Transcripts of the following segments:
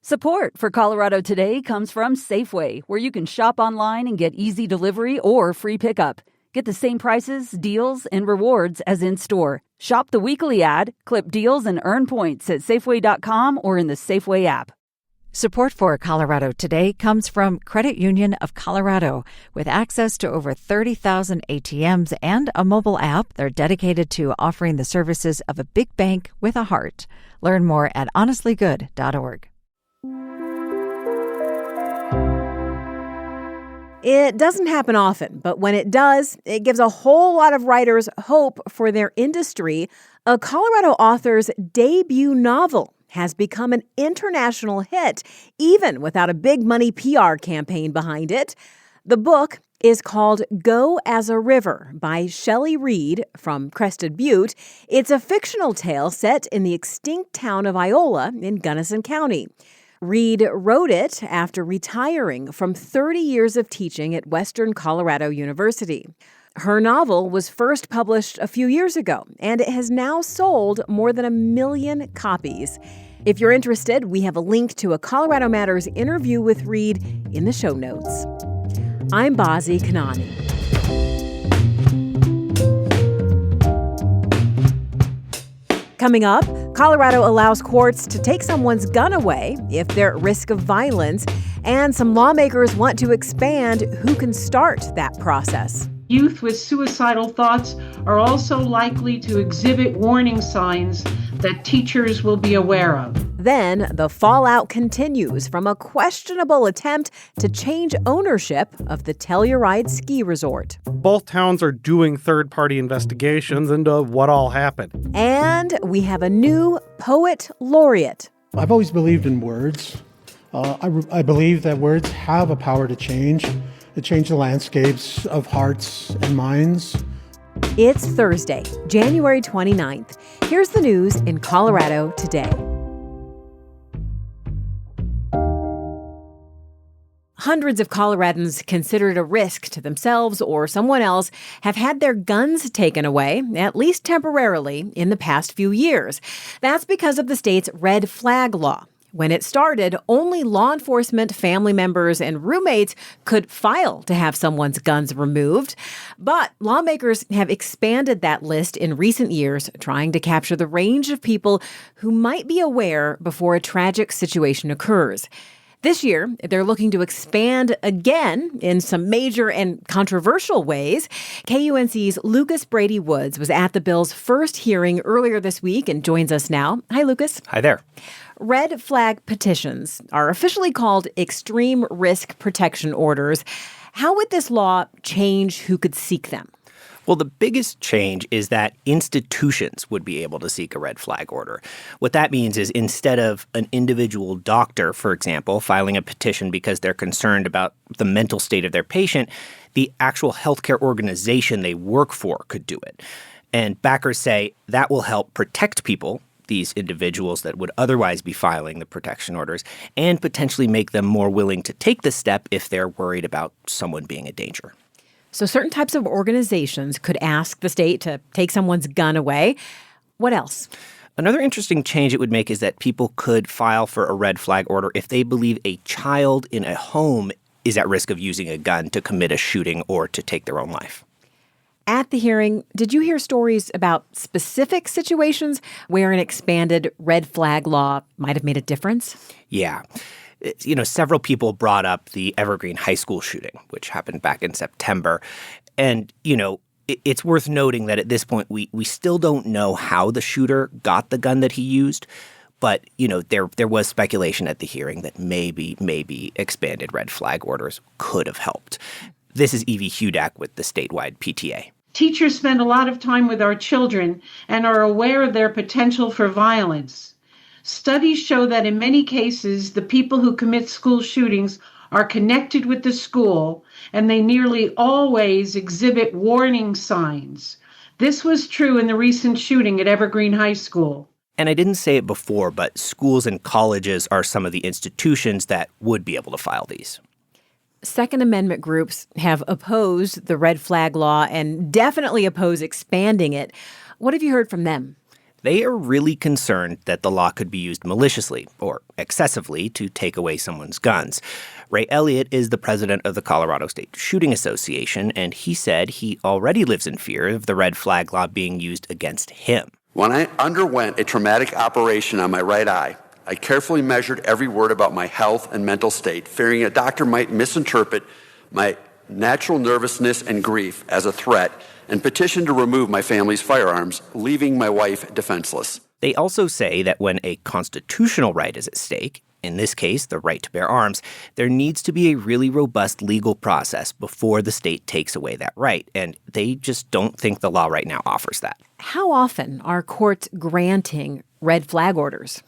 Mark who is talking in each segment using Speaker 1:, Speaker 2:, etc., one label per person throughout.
Speaker 1: Support for Colorado Today comes from Safeway, where you can shop online and get easy delivery or free pickup. Get the same prices, deals, and rewards as in-store. Shop the weekly ad, clip deals, and earn points at Safeway.com or in the Safeway app.
Speaker 2: Support for Colorado Today comes from Credit Union of Colorado. With access to over 30,000 ATMs and a mobile app, they're dedicated to offering the services of a big bank with a heart. Learn more at honestlygood.org.
Speaker 3: It doesn't happen often, but when it does, it gives a whole lot of writers hope for their industry. A Colorado author's debut novel has become an international hit, even without a big money PR campaign behind it. The book is called Go as a River by Shelley Reed from Crested Butte. It's a fictional tale set in the extinct town of Iola in Gunnison County. Reed wrote it after retiring from 30 years of teaching at Western Colorado University. Her novel was first published a few years ago, and it has now sold more than 1 million copies. If you're interested, we have a link to a Colorado Matters interview with Reed in the show notes. I'm Bazi Kanani. Coming up, Colorado allows courts to take someone's gun away if they're at risk of violence, and some lawmakers want to expand who can start that process.
Speaker 4: Youth with suicidal thoughts are also likely to exhibit warning signs that teachers will be aware of.
Speaker 3: Then the fallout continues from a questionable attempt to change ownership of the Telluride Ski Resort.
Speaker 5: Both towns are doing third-party investigations into what all happened.
Speaker 3: And we have a new Poet Laureate.
Speaker 6: I've always believed in words. I believe that words have a power to change the landscapes of hearts and minds.
Speaker 3: It's Thursday, January 29th. Here's the news in Colorado today. Hundreds of Coloradans considered a risk to themselves or someone else have had their guns taken away, at least temporarily, in the past few years. That's because of the state's red flag law. When it started, only law enforcement, family members, and roommates could file to have someone's guns removed. But lawmakers have expanded that list in recent years, trying to capture the range of people who might be aware before a tragic situation occurs. This year, they're looking to expand again in some major and controversial ways. KUNC's Lucas Brady Woods was at the bill's first hearing earlier this week and joins us now. Hi, Lucas.
Speaker 7: Hi there.
Speaker 3: Red flag petitions are officially called extreme risk protection orders. How would this law change who could seek them?
Speaker 7: Well, the biggest change is that institutions would be able to seek a red flag order. What that means is instead of an individual doctor, for example, filing a petition because they're concerned about the mental state of their patient, the actual healthcare organization they work for could do it. And backers say that will help protect people, these individuals that would otherwise be filing the protection orders, and potentially make them more willing to take the step if they're worried about someone being a danger.
Speaker 3: So certain types of organizations could ask the state to take someone's gun away. What else?
Speaker 7: Another interesting change it would make is that people could file for a red flag order if they believe a child in a home is at risk of using a gun to commit a shooting or to take their own life.
Speaker 3: At the hearing, did you hear stories about specific situations where an expanded red flag law might have made a difference?
Speaker 7: Yeah. Several people brought up the Evergreen High School shooting, which happened back in September. And, it's worth noting that at this point, we still don't know how the shooter got the gun that he used. But, there was speculation at the hearing that maybe expanded red flag orders could have helped. This is Evie Hudak with the statewide PTA.
Speaker 4: Teachers spend a lot of time with our children and are aware of their potential for violence. Studies show that in many cases, the people who commit school shootings are connected with the school, and they nearly always exhibit warning signs. This was true in the recent shooting at Evergreen High School.
Speaker 7: And I didn't say it before, but schools and colleges are some of the institutions that would be able to file these.
Speaker 3: Second Amendment groups have opposed the red flag law and definitely oppose expanding it. What have you heard from them?
Speaker 7: They are really concerned that the law could be used maliciously or excessively to take away someone's guns. Ray Elliott is the president of the Colorado State Shooting Association, and he said he already lives in fear of the red flag law being used against him.
Speaker 8: When I underwent a traumatic operation on my right eye, I carefully measured every word about my health and mental state, fearing a doctor might misinterpret my natural nervousness and grief as a threat and petitioned to remove my family's firearms, leaving my wife defenseless.
Speaker 7: They also say that when a constitutional right is at stake, in this case, the right to bear arms, there needs to be a really robust legal process before the state takes away that right. And they just don't think the law right now offers that.
Speaker 3: How often are courts granting red flag orders?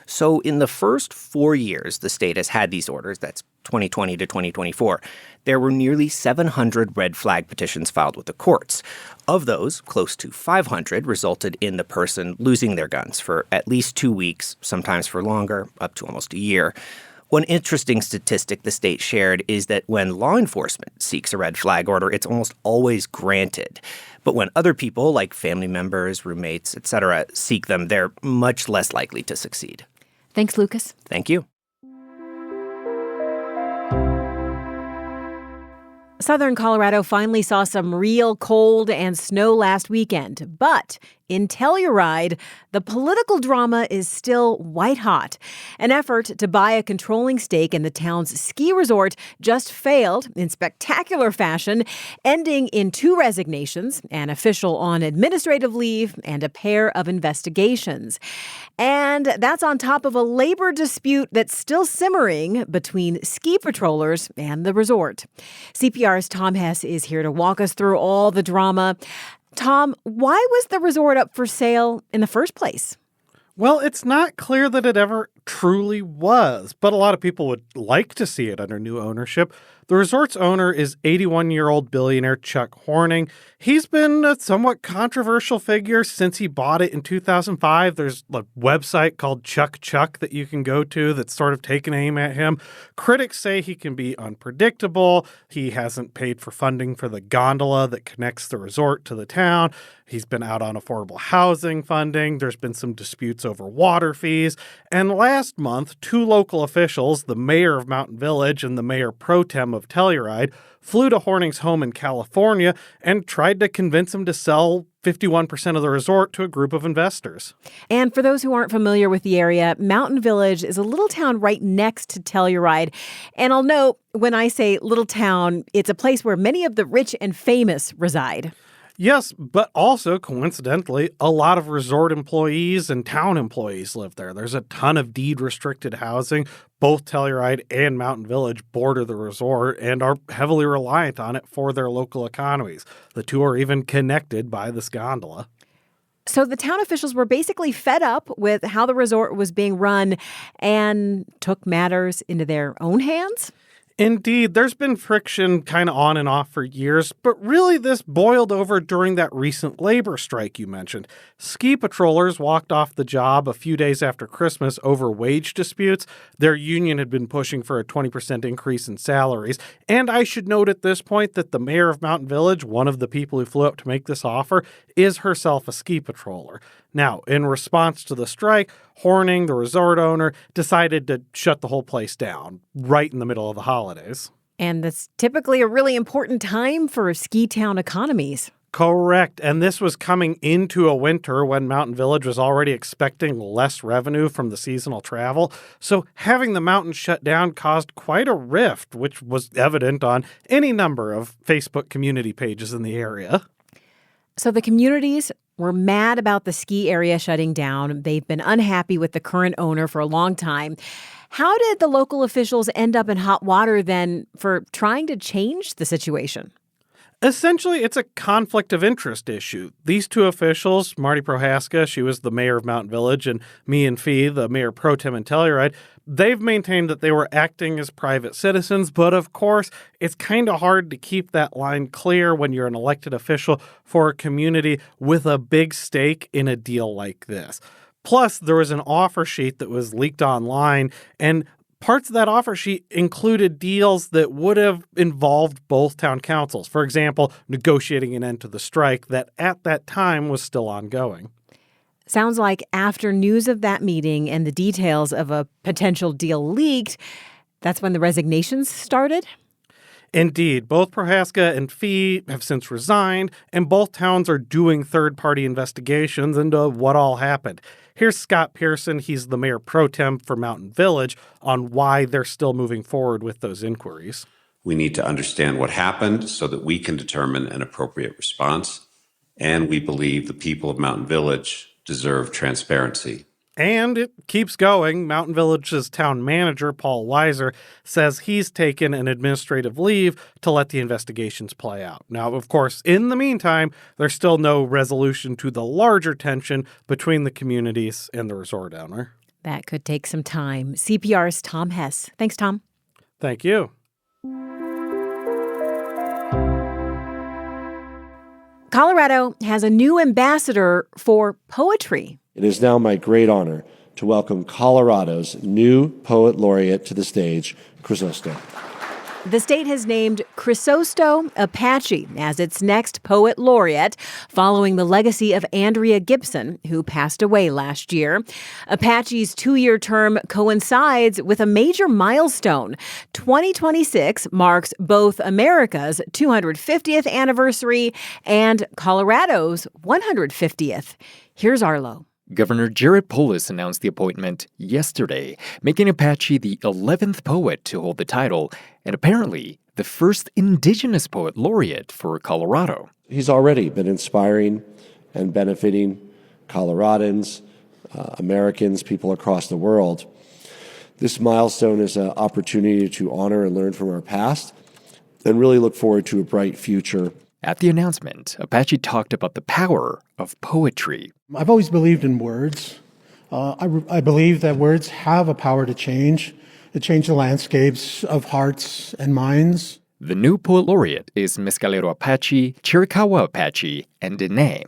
Speaker 7: So in the first 4 years the state has had these orders, that's 2020 to 2024, there were nearly 700 red flag petitions filed with the courts. Of those, close to 500 resulted in the person losing their guns for at least 2 weeks, sometimes for longer, up to almost a year. One interesting statistic the state shared is that when law enforcement seeks a red flag order, it's almost always granted. But when other people, like family members, roommates, etc., seek them, they're much less likely to succeed.
Speaker 3: Thanks, Lucas.
Speaker 7: Thank you.
Speaker 3: Southern Colorado finally saw some real cold and snow last weekend, but in Telluride, the political drama is still white hot. An effort to buy a controlling stake in the town's ski resort just failed in spectacular fashion, ending in 2 resignations, an official on administrative leave, and a pair of investigations. And that's on top of a labor dispute that's still simmering between ski patrollers and the resort. CPR's Tom Hess is here to walk us through all the drama. Tom, why was the resort up for sale in the first place?
Speaker 5: Well, it's not clear that it ever truly was, but a lot of people would like to see it under new ownership. The resort's owner is 81-year-old billionaire Chuck Horning. He's been a somewhat controversial figure since he bought it in 2005. There's a website called Chuck that you can go to that's sort of taken aim at him. Critics say he can be unpredictable. He hasn't paid for funding for the gondola that connects the resort to the town. He's been out on affordable housing funding. There's been some disputes over water fees. And last month, 2 local officials, the mayor of Mountain Village and the mayor pro tem of Telluride, flew to Horning's home in California and tried to convince him to sell 51% of the resort to a group of investors.
Speaker 3: And for those who aren't familiar with the area, Mountain Village is a little town right next to Telluride. And I'll note, when I say little town, it's a place where many of the rich and famous reside.
Speaker 5: Yes, but also, coincidentally, a lot of resort employees and town employees live there. There's a ton of deed-restricted housing. Both Telluride and Mountain Village border the resort and are heavily reliant on it for their local economies. The 2 are even connected by this gondola.
Speaker 3: So the town officials were basically fed up with how the resort was being run and took matters into their own hands?
Speaker 5: Indeed, there's been friction kind of on and off for years, but really this boiled over during that recent labor strike you mentioned. Ski patrollers walked off the job a few days after Christmas over wage disputes. Their union had been pushing for a 20% increase in salaries. And I should note at this point that the mayor of Mountain Village, one of the people who flew up to make this offer, is herself a ski patroller. Now, in response to the strike, Horning, the resort owner, decided to shut the whole place down right in the middle of the holidays.
Speaker 3: And that's typically a really important time for ski town economies.
Speaker 5: Correct. And this was coming into a winter when Mountain Village was already expecting less revenue from the seasonal travel. So having the mountain shut down caused quite a rift, which was evident on any number of Facebook community pages in the area.
Speaker 3: So the communities were mad about the ski area shutting down. They've been unhappy with the current owner for a long time. How did the local officials end up in hot water then for trying to change the situation?
Speaker 5: Essentially, it's a conflict of interest issue. These 2 officials, Marty Prohaska, she was the mayor of Mountain Village, and Meehan Fee, the mayor pro tem in Telluride, they've maintained that they were acting as private citizens, but of course, it's kind of hard to keep that line clear when you're an elected official for a community with a big stake in a deal like this. Plus, there was an offer sheet that was leaked online, and parts of that offer sheet included deals that would have involved both town councils. For example, negotiating an end to the strike that at that time was still ongoing.
Speaker 3: Sounds like after news of that meeting and the details of a potential deal leaked, that's when the resignations started?
Speaker 5: Indeed, both Prohaska and Fee have since resigned, and both towns are doing third-party investigations into what all happened. Here's Scott Pearson, he's the mayor pro tem for Mountain Village, on why they're still moving forward with those inquiries.
Speaker 9: We need to understand what happened so that we can determine an appropriate response, and we believe the people of Mountain Village deserve transparency.
Speaker 5: And it keeps going. Mountain Village's town manager, Paul Weiser, says he's taken an administrative leave to let the investigations play out. Now, of course, in the meantime, there's still no resolution to the larger tension between the communities and the resort owner.
Speaker 3: That could take some time. CPR's Tom Hess. Thanks, Tom.
Speaker 5: Thank you.
Speaker 3: Colorado has a new ambassador for poetry.
Speaker 10: It is now my great honor to welcome Colorado's new Poet Laureate to the stage, Crisosto.
Speaker 3: The state has named Crisosto Apache as its next Poet Laureate, following the legacy of Andrea Gibson, who passed away last year. Apache's 2-year term coincides with a major milestone. 2026 marks both America's 250th anniversary and Colorado's 150th. Here's Arlo.
Speaker 11: Governor Jared Polis announced the appointment yesterday, making Apache the 11th poet to hold the title and apparently the first Indigenous Poet Laureate for Colorado.
Speaker 10: He's already been inspiring and benefiting Coloradans, Americans, people across the world. This milestone is an opportunity to honor and learn from our past and really look forward to a bright future.
Speaker 11: At the announcement, Apache talked about the power of poetry.
Speaker 6: I've always believed in words. I believe that words have a power to change the landscapes of hearts and minds.
Speaker 11: The new Poet Laureate is Mescalero Apache, Chiricahua Apache, and Dene.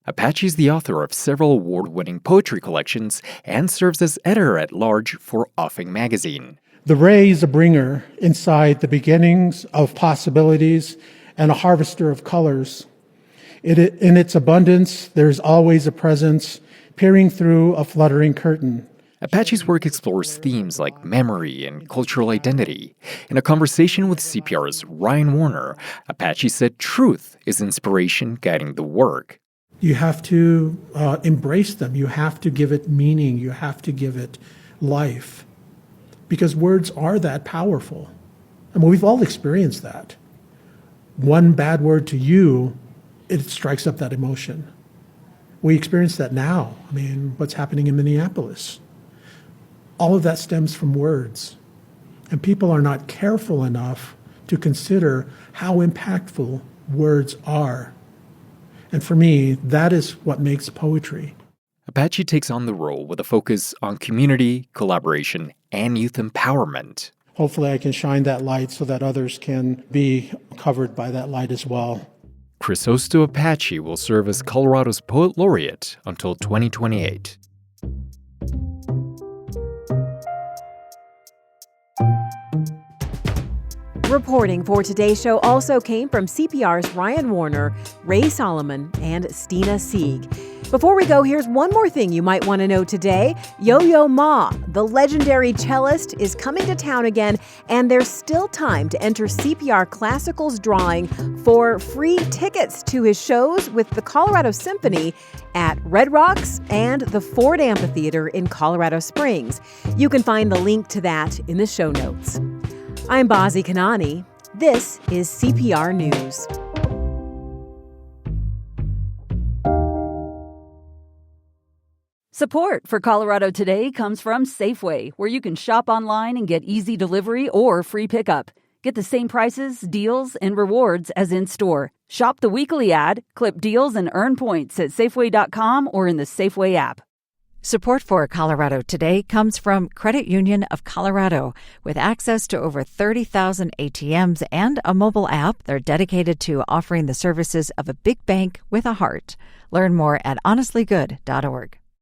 Speaker 11: Apache is the author of several award-winning poetry collections and serves as editor-at-large for Offing magazine.
Speaker 6: The ray is a bringer inside the beginnings of possibilities and a harvester of colors. In its abundance, there's always a presence peering through a fluttering curtain.
Speaker 11: Apache's work explores themes like memory and cultural identity. In a conversation with CPR's Ryan Warner, Apache said truth is inspiration guiding the work.
Speaker 6: You have to embrace them. You have to give it meaning. You have to give it life. Because words are that powerful. I mean, we've all experienced that. One bad word to you, it strikes up that emotion. We experience that now. I mean, what's happening in Minneapolis? All of that stems from words. And people are not careful enough to consider how impactful words are. And for me, that is what makes poetry.
Speaker 11: Apache takes on the role with a focus on community, collaboration, and youth empowerment.
Speaker 6: Hopefully I can shine that light so that others can be covered by that light as well.
Speaker 11: Crisosto Apache will serve as Colorado's Poet Laureate until 2028.
Speaker 3: Reporting for today's show also came from CPR's Ryan Warner, Ray Solomon, and Stina Sieg. Before we go, here's one more thing you might want to know today. Yo-Yo Ma, the legendary cellist, is coming to town again, and there's still time to enter CPR Classical's drawing for free tickets to his shows with the Colorado Symphony at Red Rocks and the Ford Amphitheater in Colorado Springs. You can find the link to that in the show notes. I'm Bazi Kanani. This is CPR News.
Speaker 1: Support for Colorado Today comes from Safeway, where you can shop online and get easy delivery or free pickup. Get the same prices, deals, and rewards as in-store. Shop the weekly ad, clip deals, and earn points at Safeway.com or in the Safeway app.
Speaker 2: Support for Colorado Today comes from Credit Union of Colorado. With access to over 30,000 ATMs and a mobile app, they're dedicated to offering the services of a big bank with a heart. Learn more at honestlygood.org.